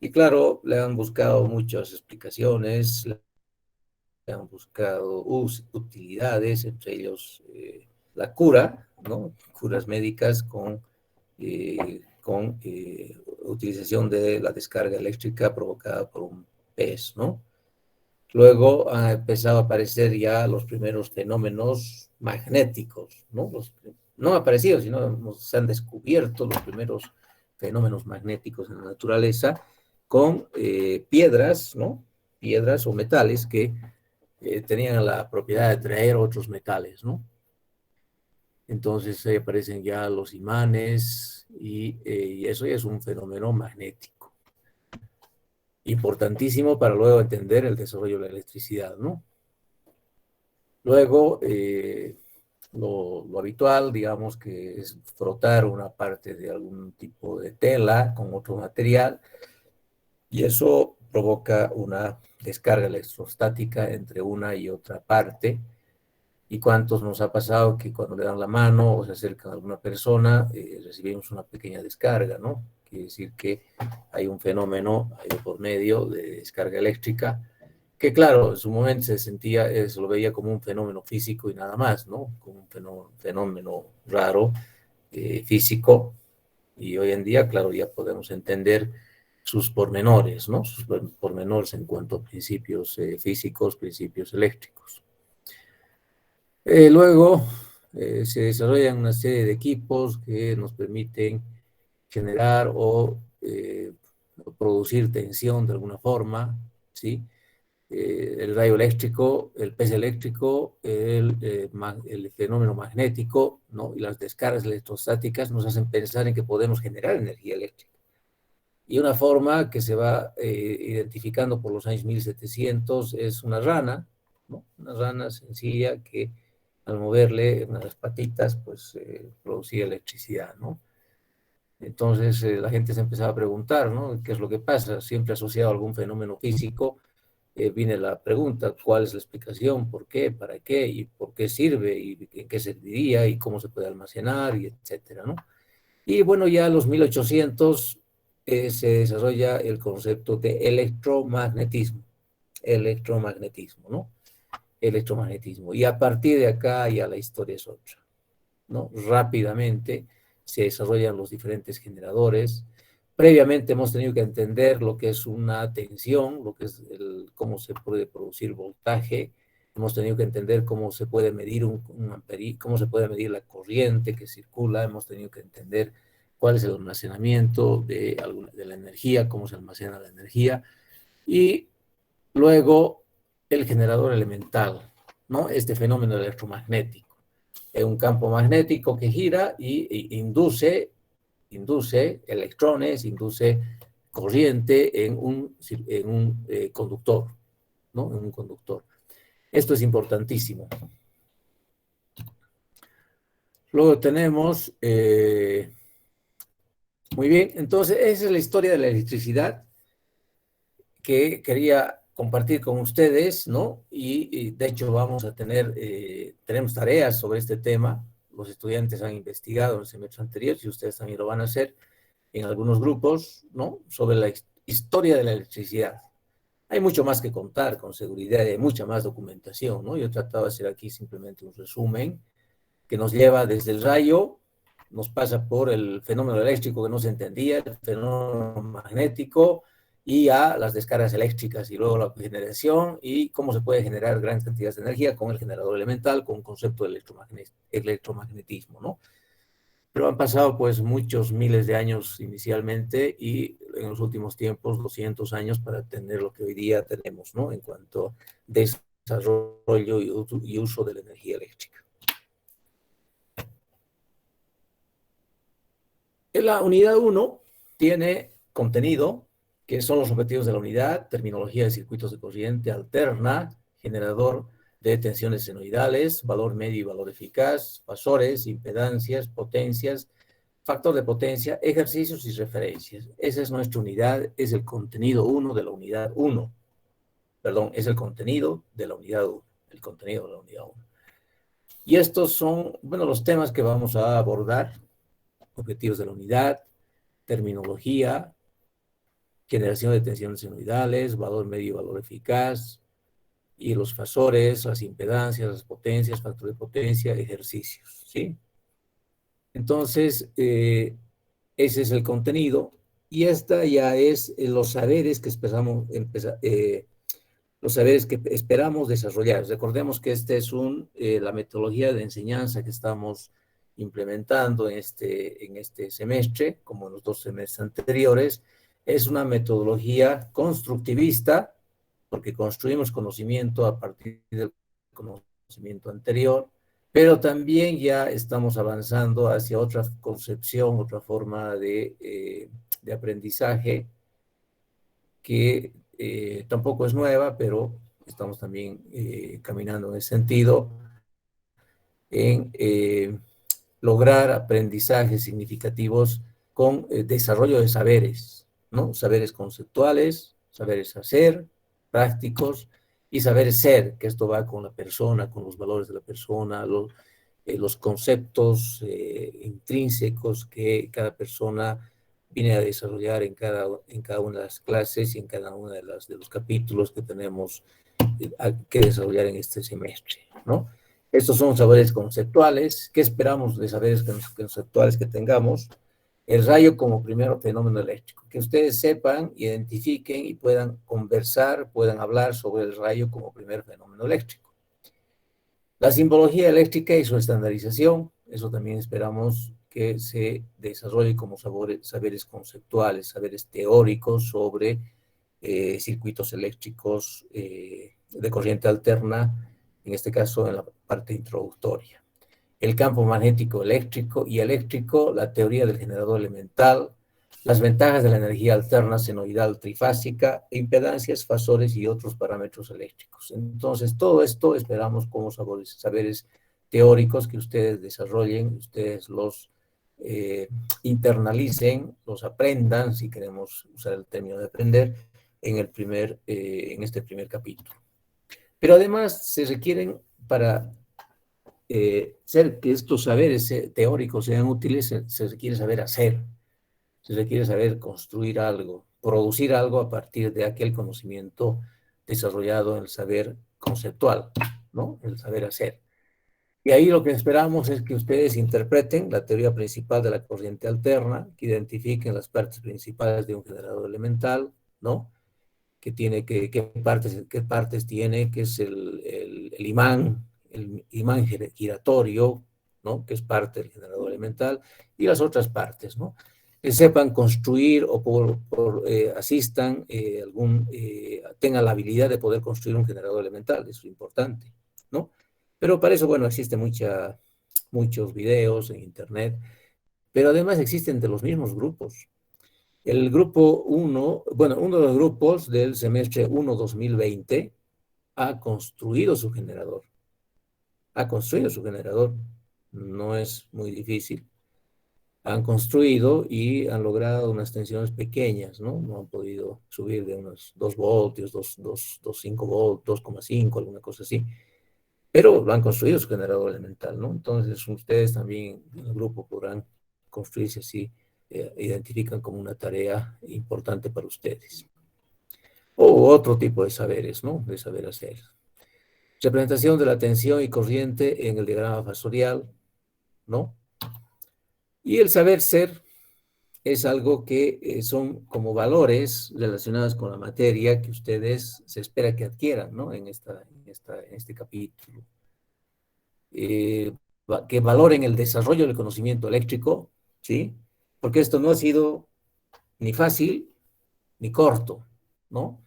Y claro, le han buscado muchas explicaciones, han buscado utilidades, entre ellos la cura, ¿no? Curas médicas con utilización de la descarga eléctrica provocada por un pez, ¿no? Luego han empezado a aparecer ya los primeros fenómenos magnéticos, ¿no? No han aparecido, sino se han descubierto los primeros fenómenos magnéticos en la naturaleza con piedras, ¿no? Piedras o metales que tenían la propiedad de traer otros metales, ¿no? Entonces aparecen ya los imanes y eso ya es un fenómeno magnético. Importantísimo para luego entender el desarrollo de la electricidad, ¿no? Luego, lo habitual, digamos, que es frotar una parte de algún tipo de tela con otro material y eso provoca una descarga electrostática entre una y otra parte. ¿Y cuántos nos ha pasado que cuando le dan la mano o se acercan a alguna persona, recibimos una pequeña descarga, ¿no? Quiere decir que hay un fenómeno ahí por medio de descarga eléctrica, que claro, en su momento se sentía, se lo veía como un fenómeno físico y nada más, ¿no? Como un fenómeno raro, físico, y hoy en día, claro, ya podemos entender sus pormenores, ¿no? Sus pormenores en cuanto a principios físicos, principios eléctricos. Luego se desarrollan una serie de equipos que nos permiten generar o producir tensión de alguna forma, ¿sí? el rayo eléctrico, el pez eléctrico, el fenómeno magnético, ¿no? Y las descargas electrostáticas nos hacen pensar en que podemos generar energía eléctrica. Y una forma que se va identificando por los años 1700 es una rana, ¿no? Una rana sencilla que al moverle una de las patitas, pues producía electricidad, ¿no? Entonces la gente se empezaba a preguntar, ¿no? ¿Qué es lo que pasa? Siempre asociado a algún fenómeno físico, viene la pregunta, ¿cuál es la explicación? ¿Por qué? ¿Para qué? ¿Y por qué sirve? ¿Y en qué serviría? ¿Y cómo se puede almacenar? Y etcétera, ¿no? Y bueno, ya en los 1800 se desarrolla el concepto de electromagnetismo, ¿no? Electromagnetismo. Y a partir de acá ya la historia es otra, ¿no? Rápidamente se desarrollan los diferentes generadores. Previamente hemos tenido que entender lo que es una tensión, lo que es cómo se puede producir voltaje. Hemos tenido que entender cómo se puede medir cómo se puede medir la corriente que circula. Hemos tenido que entender cuál es el almacenamiento de la energía, cómo se almacena la energía. Y luego el generador elemental, ¿no? Este fenómeno electromagnético. Es un campo magnético que gira y induce electrones, induce corriente en un conductor, ¿no? En un conductor. Esto es importantísimo. Luego tenemos, muy bien, entonces esa es la historia de la electricidad que quería compartir con ustedes, ¿no? Y de hecho vamos a tenemos tareas sobre este tema. Los estudiantes han investigado en el semestre anterior, y ustedes también lo van a hacer en algunos grupos, ¿no? Sobre la historia de la electricidad. Hay mucho más que contar, con seguridad, hay mucha más documentación, ¿no? Yo he tratado de hacer aquí simplemente un resumen que nos lleva desde el rayo, nos pasa por el fenómeno eléctrico que no se entendía, el fenómeno magnético, y a las descargas eléctricas, y luego la generación, y cómo se puede generar grandes cantidades de energía con el generador elemental, con un concepto de electromagnetismo, ¿no? Pero han pasado pues muchos miles de años inicialmente, y en los últimos tiempos 200 años para tener lo que hoy día tenemos, ¿no? En cuanto a desarrollo y uso de la energía eléctrica. En la unidad 1 tiene contenido, que son los objetivos de la unidad, terminología de circuitos de corriente alterna, generador de tensiones senoidales, valor medio y valor eficaz, fasores, impedancias, potencias, factor de potencia, ejercicios y referencias. Esa es nuestra unidad, es el contenido 1 de la unidad 1. Perdón, es el contenido de la unidad 1. El contenido de la unidad 1. Y estos son, bueno, los temas que vamos a abordar: objetivos de la unidad, terminología, generación de tensiones senoidales, valor medio y valor eficaz, y los fasores, las impedancias, las potencias, factor de potencia, ejercicios, ¿sí? Entonces, ese es el contenido, y esta ya es los saberes que esperamos desarrollar. Recordemos que esta es la metodología de enseñanza que estamos implementando en este semestre, como en los 2 semestres anteriores. Es una metodología constructivista, porque construimos conocimiento a partir del conocimiento anterior, pero también ya estamos avanzando hacia otra concepción, otra forma de aprendizaje, que tampoco es nueva, pero estamos también caminando en ese sentido, en lograr aprendizajes significativos con desarrollo de saberes, ¿no? Saberes conceptuales, saberes hacer, prácticos, y saberes ser, que esto va con la persona, con los valores de la persona, los conceptos intrínsecos que cada persona viene a desarrollar en cada una de las clases y en cada uno de los capítulos que tenemos que desarrollar en este semestre, ¿no? Estos son saberes conceptuales. ¿Qué esperamos de saberes conceptuales que tengamos? El rayo como primer fenómeno eléctrico. Que ustedes sepan, identifiquen y puedan conversar, puedan hablar sobre el rayo como primer fenómeno eléctrico. La simbología eléctrica y su estandarización, eso también esperamos que se desarrolle como saberes conceptuales, saberes teóricos sobre circuitos eléctricos de corriente alterna, en este caso en la parte introductoria. El campo magnético eléctrico y eléctrico, la teoría del generador elemental, las ventajas de la energía alterna senoidal trifásica, impedancias, fasores y otros parámetros eléctricos. Entonces, todo esto esperamos como saberes teóricos que ustedes desarrollen, ustedes los internalicen, los aprendan, si queremos usar el término de aprender, en este primer capítulo. Pero además se requieren para ser que estos saberes teóricos sean útiles, se requiere saber hacer, se requiere saber construir algo, producir algo a partir de aquel conocimiento desarrollado en el saber conceptual, ¿no? El saber hacer. Y ahí lo que esperamos es que ustedes interpreten la teoría principal de la corriente alterna, que identifiquen las partes principales de un generador elemental, ¿no? Qué partes tiene, que es el imán giratorio, ¿no? Que es parte del generador elemental, y las otras partes, ¿no? Que sepan construir o asistan, tengan la habilidad de poder construir un generador elemental, eso es importante, ¿no? Pero para eso, bueno, existen muchos videos en internet, pero además existen de los mismos grupos. El grupo 1, bueno, uno de los grupos del semestre 1 2020 ha construido su generador. Ha construido su generador. No es muy difícil. Han construido y han logrado unas tensiones pequeñas, ¿no? No han podido subir de unos 2 voltios, 2,5 voltios, 2,5, alguna cosa así. Pero lo han construido su generador elemental, ¿no? Entonces ustedes también en el grupo podrán construirse así, identifican como una tarea importante para ustedes. O otro tipo de saberes, ¿no? De saber hacer. Representación de la tensión y corriente en el diagrama fasorial, ¿no? Y el saber ser es algo que son como valores relacionados con la materia que ustedes se espera que adquieran, ¿no? En este capítulo. Que valoren el desarrollo del conocimiento eléctrico, ¿sí? Porque esto no ha sido ni fácil ni corto, ¿no?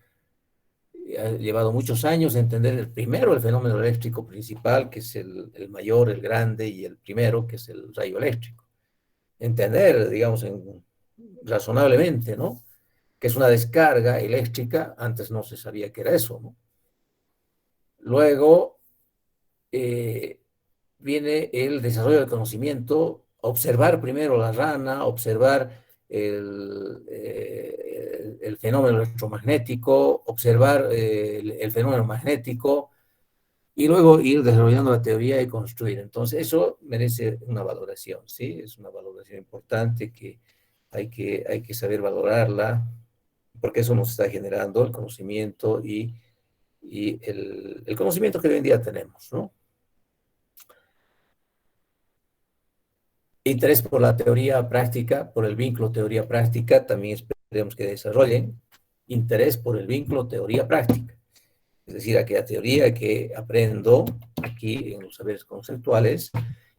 Ha llevado muchos años entender el fenómeno eléctrico principal, que es el mayor, el grande, y el primero, que es el rayo eléctrico. Entender, digamos, razonablemente, ¿no? Que es una descarga eléctrica, antes no se sabía que era eso, ¿no? Luego, viene el desarrollo del conocimiento, observar primero la rana, observar el fenómeno electromagnético, observar el fenómeno magnético y luego ir desarrollando la teoría y construir. Entonces, eso merece una valoración, ¿sí? Es una valoración importante que hay que saber valorarla, porque eso nos está generando el conocimiento y el conocimiento que hoy en día tenemos, ¿no? Interés por la teoría práctica, por el vínculo teoría-práctica, también esperemos que desarrollen interés por el vínculo teoría-práctica. Es decir, aquella teoría que aprendo aquí en los saberes conceptuales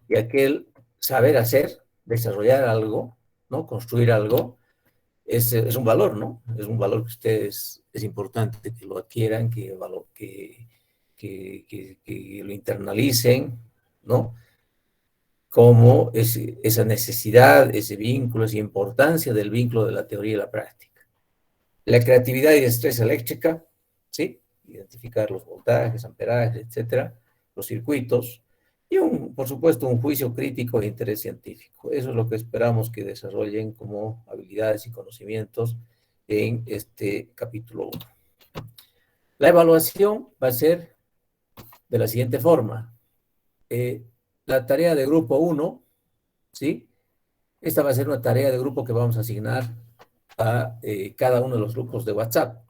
y aquel saber hacer, desarrollar algo, ¿no? Construir algo, es un valor, ¿no? Es un valor que ustedes, es importante que lo adquieran, que lo internalicen, ¿no? Como esa necesidad, ese vínculo, esa importancia del vínculo de la teoría y la práctica. La creatividad y destreza eléctrica, ¿sí? Identificar los voltajes, amperajes, etcétera, los circuitos, y por supuesto un juicio crítico de interés científico. Eso es lo que esperamos que desarrollen como habilidades y conocimientos en este capítulo 1. La evaluación va a ser de la siguiente forma. La tarea de grupo 1, ¿sí? Esta va a ser una tarea de grupo que vamos a asignar a cada uno de los grupos de WhatsApp.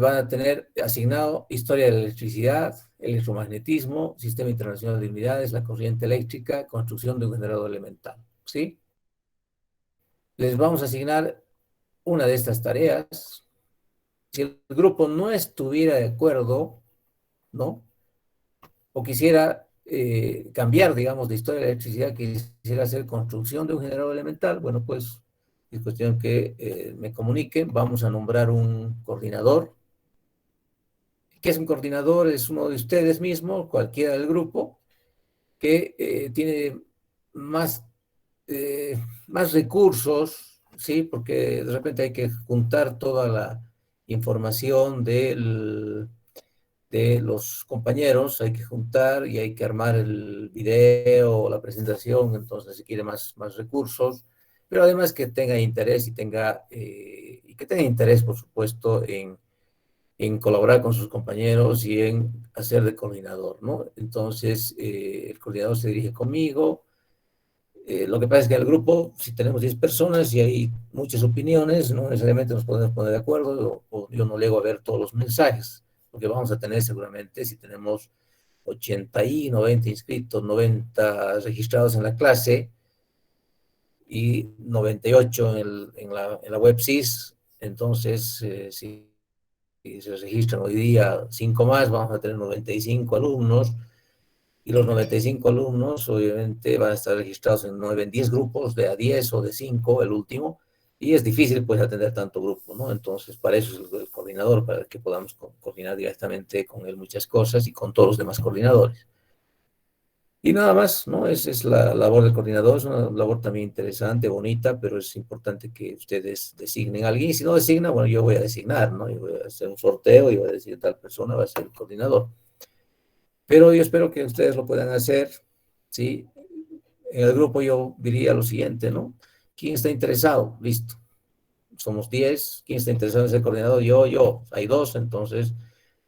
Van a tener asignado historia de la electricidad, electromagnetismo, sistema internacional de unidades, la corriente eléctrica, construcción de un generador elemental, ¿sí? Les vamos a asignar una de estas tareas. Si el grupo no estuviera de acuerdo, ¿no? O quisiera cambiar, digamos, de historia de la electricidad, quisiera hacer construcción de un generador elemental, bueno, pues es cuestión que me comuniquen, vamos a nombrar un coordinador. ¿Qué es un coordinador? Es uno de ustedes mismos, cualquiera del grupo, que tiene más, más recursos, ¿sí? Porque de repente hay que juntar toda la información de los compañeros, hay que juntar y hay que armar el video o la presentación, entonces se quiere más recursos, pero además que tenga interés y que tenga interés, por supuesto, en colaborar con sus compañeros y en hacer de coordinador, ¿no? Entonces, el coordinador se dirige conmigo. Lo que pasa es que en el grupo, si tenemos 10 personas y hay muchas opiniones, no necesariamente nos podemos poner de acuerdo, o yo no llego a ver todos los mensajes, porque vamos a tener seguramente, si tenemos 80 y 90 inscritos, 90 registrados en la clase y 98 en la web SIS, entonces, si se registran hoy día 5 más, vamos a tener 95 alumnos, y los 95 alumnos obviamente van a estar registrados en 9, en 10 grupos, de a 10 o de 5, el último, y es difícil pues atender tanto grupo, ¿no? Entonces, para eso es el coordinador, para que podamos coordinar directamente con él muchas cosas y con todos los demás coordinadores. Y nada más, ¿no? Esa es la labor del coordinador, es una labor también interesante, bonita, pero es importante que ustedes designen a alguien. Y si no designan, bueno, yo voy a designar, ¿no? Yo voy a hacer un sorteo y voy a decir tal persona va a ser el coordinador. Pero yo espero que ustedes lo puedan hacer, ¿sí? En el grupo yo diría lo siguiente, ¿no? ¿Quién está interesado? Listo. Somos 10. ¿Quién está interesado en ser coordinador? Yo. Hay dos, entonces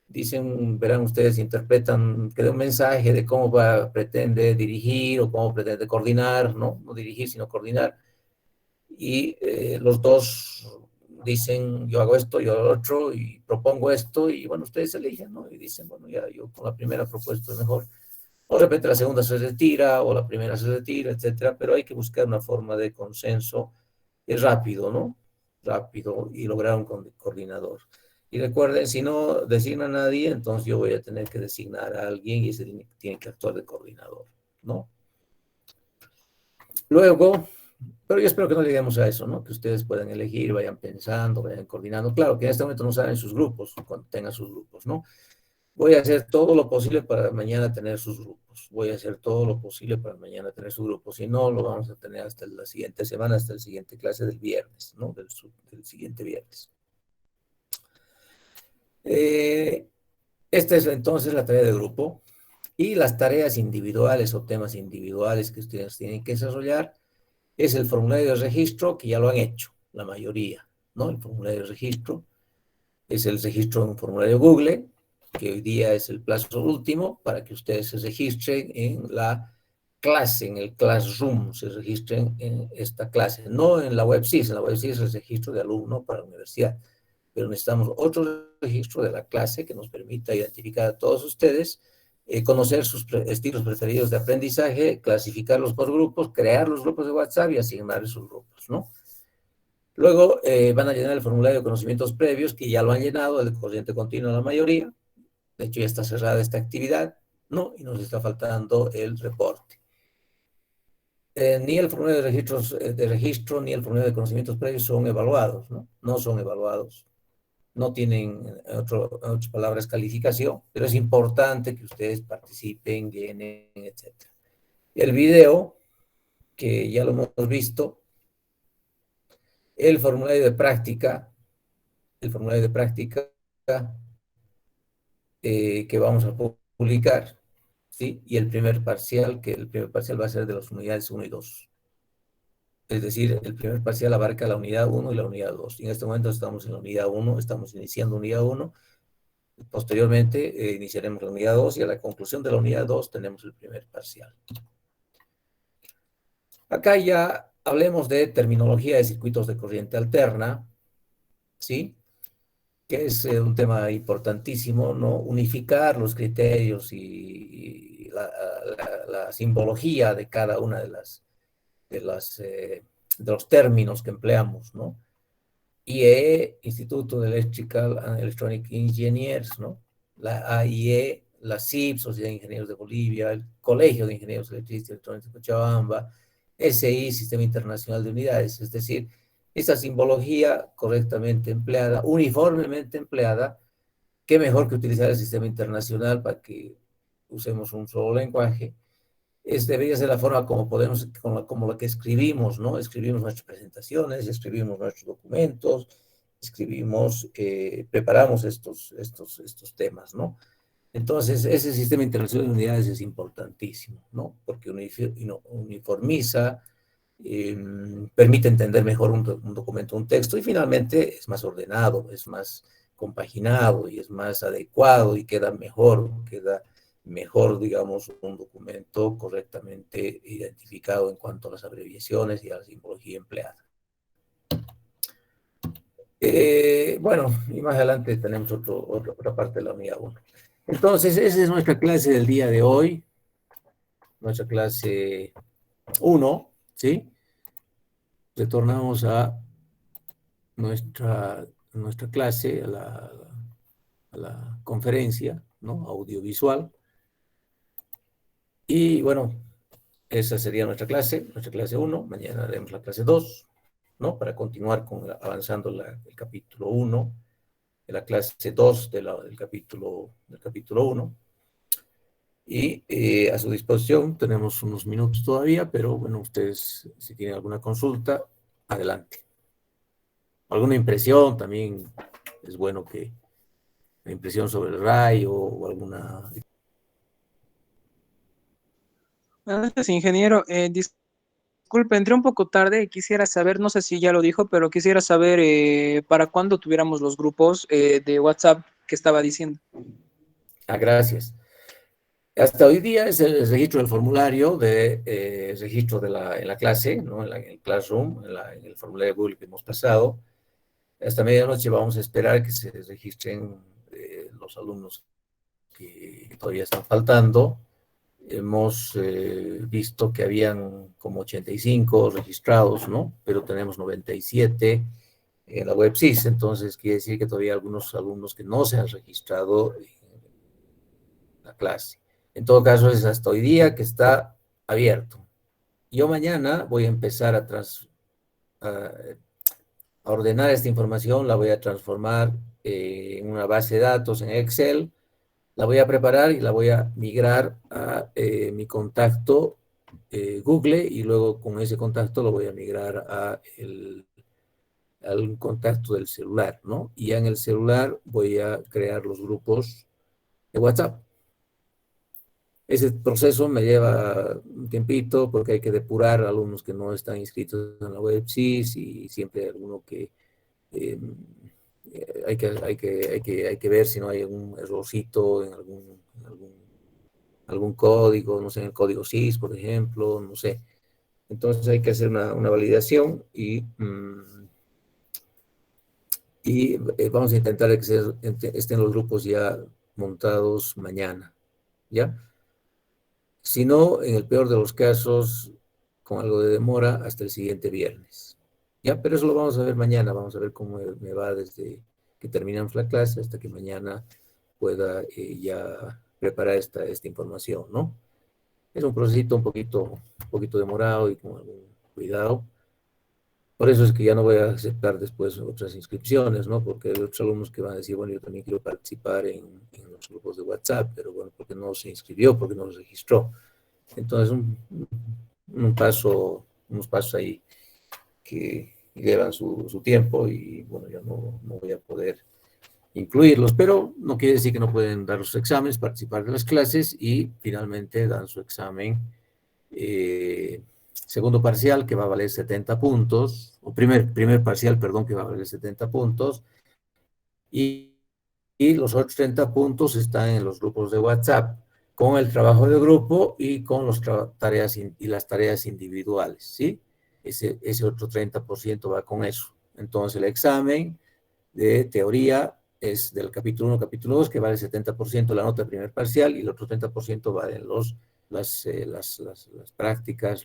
dicen, verán ustedes, interpretan, que dé un mensaje de cómo pretende dirigir o cómo pretende coordinar, ¿no? No dirigir, sino coordinar. Y los dos dicen, yo hago esto, yo hago lo otro, y propongo esto, y bueno, ustedes eligen, ¿no? Y dicen, bueno, ya yo con la primera propuesta es mejor. O de repente la segunda se retira, o la primera se retira, etcétera, pero hay que buscar una forma de consenso rápido, ¿no? Rápido y lograr un coordinador. Y recuerden, si no designa a nadie, entonces yo voy a tener que designar a alguien y ese tiene que actuar de coordinador, ¿no? Luego, pero yo espero que no lleguemos a eso, ¿no? Que ustedes puedan elegir, vayan pensando, vayan coordinando. Claro que en este momento no saben sus grupos, cuando tengan sus grupos, ¿no? Voy a hacer todo lo posible para mañana tener sus grupos. Voy a hacer todo lo posible para mañana tener sus grupos. Si no, lo vamos a tener hasta la siguiente semana, hasta la siguiente clase del viernes, ¿no? Del siguiente viernes. Esta es entonces la tarea de grupo. Y las tareas individuales o temas individuales que ustedes tienen que desarrollar es el formulario de registro, que ya lo han hecho, la mayoría, ¿no? El formulario de registro es el registro en un formulario Google, que hoy día es el plazo último para que ustedes se registren en la clase, en el Classroom, se registren en esta clase, no en la WebSys, en la WebSys es el registro de alumno para la universidad, pero necesitamos otro registro de la clase que nos permita identificar a todos ustedes, conocer sus estilos preferidos de aprendizaje, clasificarlos por grupos, crear los grupos de WhatsApp y asignar esos grupos, ¿no? Luego van a llenar el formulario de conocimientos previos, que ya lo han llenado, el corriente continua la mayoría. De hecho, ya está cerrada esta actividad, ¿no? Y nos está faltando el reporte. Ni el formulario de registro ni el formulario de conocimientos previos son evaluados, ¿no? No son evaluados. No tienen, en otras palabras, calificación, pero es importante que ustedes participen, llenen, etc. El video, que ya lo hemos visto, el formulario de práctica, que vamos a publicar, ¿sí? Y el primer parcial, que el primer parcial va a ser de las unidades 1 y 2. Es decir, el primer parcial abarca la unidad 1 y la unidad 2. Y en este momento estamos en la unidad 1, estamos iniciando unidad 1. Posteriormente iniciaremos la unidad 2 y a la conclusión de la unidad 2 tenemos el primer parcial. Acá ya hablemos de terminología de circuitos de corriente alterna, ¿sí? Que es un tema importantísimo, ¿no? Unificar los criterios y la simbología de cada una de los términos que empleamos, ¿no? IEE, Instituto de Electrical and Electronic Engineers, ¿no? La AIE, la CIP, Sociedad de Ingenieros de Bolivia, el Colegio de Ingenieros Electricistas y Electrónicos de Cochabamba, SI, Sistema Internacional de Unidades, es decir, Esa simbología correctamente empleada, uniformemente empleada, qué mejor que utilizar el sistema internacional para que usemos un solo lenguaje. Debería ser la forma como podemos, como la que escribimos, ¿no? Escribimos nuestras presentaciones, escribimos nuestros documentos, preparamos estos temas, ¿no? Entonces, ese sistema internacional de unidades es importantísimo, ¿no? Porque uniformiza, eh, permite entender mejor un documento, un texto, y finalmente es más ordenado, es más compaginado y es más adecuado y queda mejor, digamos, un documento correctamente identificado en cuanto a las abreviaciones y a la simbología empleada. Bueno, y más adelante tenemos otra parte de la unidad 1. Entonces, esa es nuestra clase del día de hoy, nuestra clase 1, ¿sí? Retornamos a nuestra clase, a la conferencia, ¿no? Audiovisual. Y bueno, esa sería nuestra clase 1. Mañana haremos la clase 2, ¿no? Para continuar avanzando el capítulo 1, de la clase 2 del capítulo 1. Y a su disposición tenemos unos minutos todavía, pero bueno, ustedes si tienen alguna consulta, adelante. Alguna impresión también es bueno que la impresión sobre el RAI o alguna... Buenas noches, ingeniero. Disculpe, entré un poco tarde y quisiera saber, no sé si ya lo dijo, pero quisiera saber para cuándo tuviéramos los grupos de WhatsApp que estaba diciendo. Gracias. Hasta hoy día es el registro del formulario, registro en la clase, ¿no? En el Classroom, en el formulario Google que hemos pasado. Hasta medianoche vamos a esperar que se registren los alumnos que todavía están faltando. Hemos visto que habían como 85 registrados, ¿no? Pero tenemos 97 en la web SIS, entonces quiere decir que todavía hay algunos alumnos que no se han registrado en la clase. En todo caso, es hasta hoy día que está abierto. Yo mañana voy a empezar a ordenar esta información, la voy a transformar en una base de datos en Excel, la voy a preparar y la voy a migrar a mi contacto Google, y luego con ese contacto lo voy a migrar al contacto del celular, ¿no? Y ya en el celular voy a crear los grupos de WhatsApp. Ese proceso me lleva un tiempito porque hay que depurar a alumnos que no están inscritos en la web SIS, y siempre hay alguno que eh, hay que ver si no hay algún errorcito en algún código, no sé, en el código SIS, por ejemplo, no sé. Entonces hay que hacer una validación y vamos a intentar que estén los grupos ya montados mañana, ¿ya? Si no, en el peor de los casos, con algo de demora, hasta el siguiente viernes. ¿Ya? Pero eso lo vamos a ver mañana, vamos a ver cómo me va desde que terminamos la clase hasta que mañana pueda ya preparar esta información, ¿no? Es un procesito un poquito demorado y con algún cuidado. Por eso es que ya no voy a aceptar después otras inscripciones, ¿no? Porque hay otros alumnos que van a decir, bueno, yo también quiero participar en los grupos de WhatsApp, pero bueno, porque no se inscribió, porque no se registró. Entonces, unos pasos ahí que llevan su tiempo, y bueno, yo no voy a poder incluirlos, pero no quiere decir que no pueden dar los exámenes, participar de las clases y finalmente dan su examen segundo parcial, que va a valer 70 puntos, o primer parcial, perdón, que va a valer 70 puntos, y los otros 30 puntos están en los grupos de WhatsApp, con el trabajo de grupo y con las tareas individuales, ¿sí? Ese otro 30% va con eso. Entonces, el examen de teoría es del capítulo 1, capítulo 2, que vale el 70% la nota de primer parcial, y el otro 30% valen las prácticas,